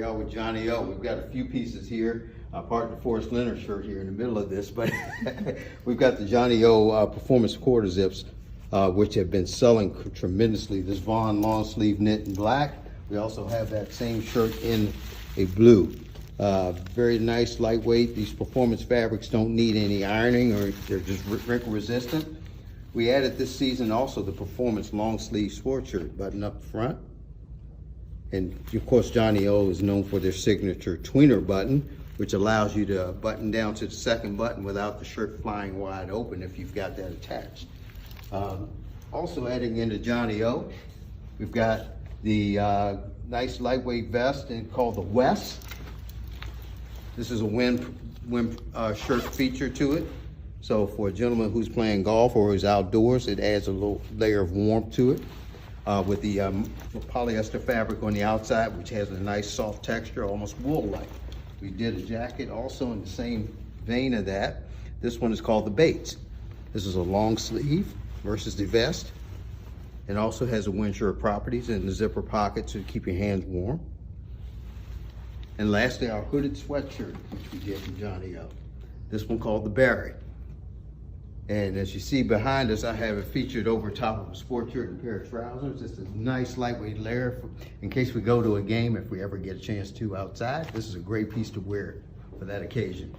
are with Johnnie-O. We've got a few pieces here. Part of the Forrest Leonard shirt here in the middle of this, but we've got the Johnnie-O performance quarter zips, which have been selling tremendously. This Vaughn long sleeve knit in black. We also have that same shirt in a blue. Very nice, lightweight. These performance fabrics don't need any ironing, or they're just wrinkle resistant. We added this season also the performance long sleeve sport shirt button up front. And of course, Johnnie-O is known for their signature tweener button, which allows you to button down to the second button without the shirt flying wide open if you've got that attached. Also adding into Johnnie-O, we've got the nice lightweight vest called the West. This is a wind shirt feature to it. So for a gentleman who's playing golf or is outdoors, it adds a little layer of warmth to it. With the polyester fabric on the outside, which has a nice soft texture, almost wool-like. We did a jacket also in the same vein of that. This one is called the Bates. This is a long sleeve versus the vest. It also has the wind shirt properties and the zipper pocket to keep your hands warm. And lastly, our hooded sweatshirt, which we did from Johnnie-O. This one called the Barry. And as you see behind us, I have it featured over top of a sport shirt and a pair of trousers. Just a nice lightweight layer in case we go to a game, if we ever get a chance to outside. This is a great piece to wear for that occasion.